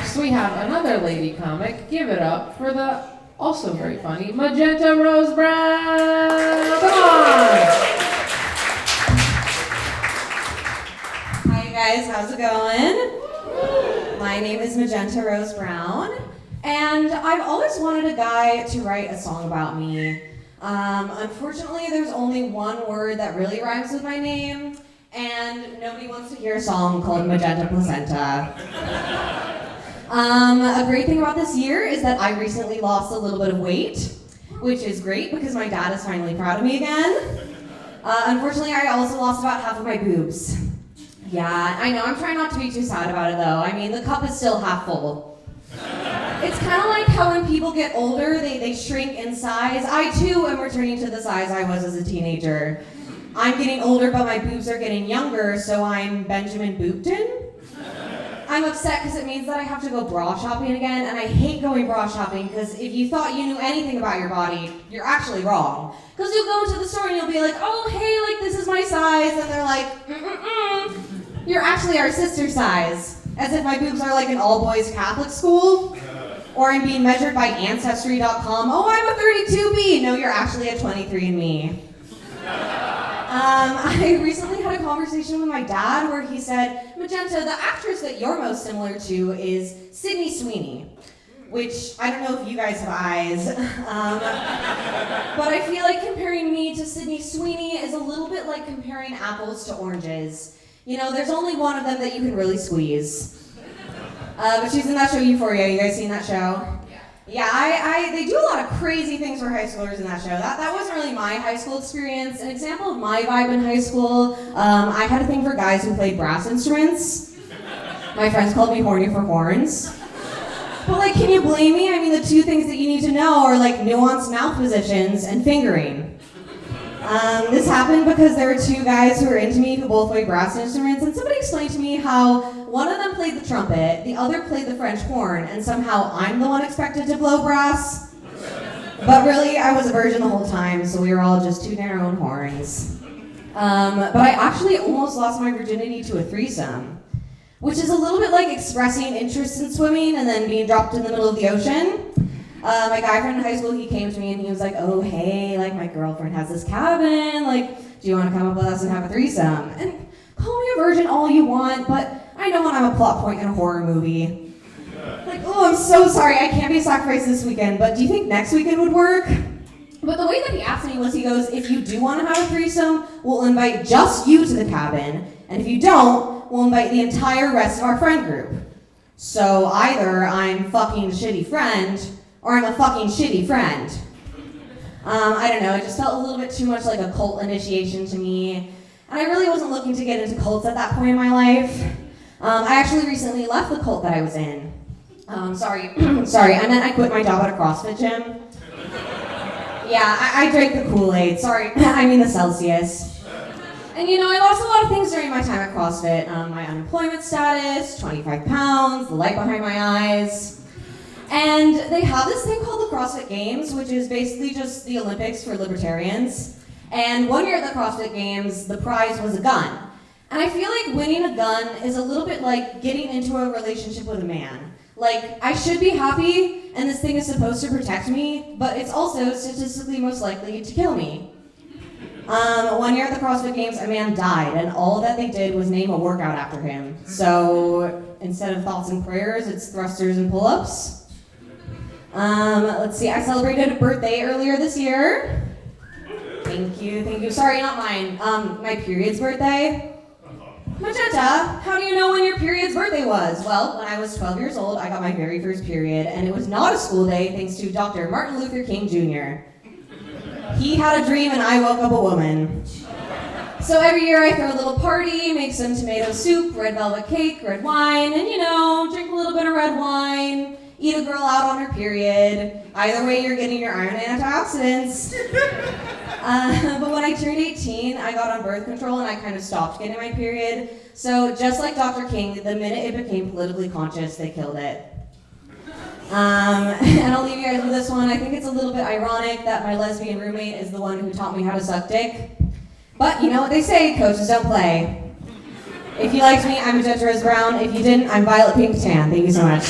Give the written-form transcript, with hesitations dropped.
next we have another lady comic. Give it up for the also very funny Magenta Rose Brown. Come on! Hi guys, how's it going? My name is Magenta Rose Brown, and I've always wanted a guy to write a song about me. Unfortunately, there's only one word that really rhymes with my name, and nobody wants to hear a song called Magenta Placenta. A great thing about this year is that I recently lost a little bit of weight, which is great because my dad is finally proud of me again. Unfortunately, I also lost about half of my boobs. Yeah, I know, I'm trying not to be too sad about it though. I mean, the cup is still half full. It's kind of like how when people get older, they shrink in size. I too am returning to the size I was as a teenager. I'm getting older, but my boobs are getting younger, so I'm Benjamin Boopton. I'm upset because it means that I have to go bra shopping again, and I hate going bra shopping because if you thought you knew anything about your body, you're actually wrong. Because you'll go into the store and you'll be like, oh, hey, like this is my size, and they're like, you're actually our sister size. As if my boobs are like an all-boys Catholic school. Or I'm being measured by Ancestry.com. Oh, I'm a 32B. No, you're actually a 23andMe. I recently had a conversation with my dad where he said, Magenta, the actress that you're most similar to is Sydney Sweeney. Which, I don't know if you guys have eyes, but I feel like comparing me to Sydney Sweeney is a little bit like comparing apples to oranges. You know, there's only one of them that you can really squeeze. But she's in that show Euphoria. You guys seen that show? Yeah, they do a lot of crazy things for high schoolers in that show. That wasn't really my high school experience. An example of my vibe in high school, I had a thing for guys who played brass instruments. My friends called me horny for horns. But like, can you blame me? I mean, the two things that you need to know are like nuanced mouth positions and fingering. This happened because there were two guys who were into me who both played brass instruments, and somebody explained to me how one of them played the trumpet, the other played the French horn, and somehow I'm the one expected to blow brass. But really, I was a virgin the whole time, so we were all just tooting our own horns. But I actually almost lost my virginity to a threesome, which is a little bit like expressing interest in swimming and then being dropped in the middle of the ocean. My guy friend in high school, he came to me and he was like, oh, hey, like my girlfriend has this cabin, like, do you want to come up with us and have a threesome? And call me a virgin all you want, but I know when I'm a plot point in a horror movie. Like, oh, I'm so sorry, I can't be sacrificed this weekend, but do you think next weekend would work? But the way that he asked me was, he goes, if you do want to have a threesome, we'll invite just you to the cabin, and if you don't, we'll invite the entire rest of our friend group. So either I'm fucking shitty friend, or I'm a fucking shitty friend. I don't know, it just felt a little bit too much like a cult initiation to me. And I really wasn't looking to get into cults at that point in my life. I actually recently left the cult that I was in. Sorry, I meant I quit my job at a CrossFit gym. Yeah, I drank the Kool-Aid, sorry, I mean the Celsius. And you know, I lost a lot of things during my time at CrossFit. My unemployment status, 25 pounds, the light behind my eyes. And they have this thing called the CrossFit Games, which is basically just the Olympics for libertarians. And one year at the CrossFit Games, the prize was a gun. And I feel like winning a gun is a little bit like getting into a relationship with a man. Like, I should be happy, and this thing is supposed to protect me, but it's also statistically most likely to kill me. One year at the CrossFit Games, a man died, and all that they did was name a workout after him. So instead of thoughts and prayers, it's thrusters and pull-ups. Let's see, I celebrated a birthday earlier this year. Thank you. Sorry, not mine. My period's birthday. Magenta, how do you know when your period's birthday was? Well, when I was 12 years old, I got my very first period, and it was not a school day thanks to Dr. Martin Luther King Jr. He had a dream and I woke up a woman. So every year I throw a little party, make some tomato soup, red velvet cake, red wine, and you know, drink a little bit of red wine, eat a girl out on her period. Either way, you're getting your iron and antioxidants. But when I turned 18, I got on birth control and I kind of stopped getting my period. So just like Dr. King, the minute it became politically conscious, they killed it. And I'll leave you guys with this one. I think it's a little bit ironic that my lesbian roommate is the one who taught me how to suck dick. But you know what they say, coaches don't play. If you liked me, I'm Magenta Rose Brown. If you didn't, I'm Violet Pink Tan. Thank you so much.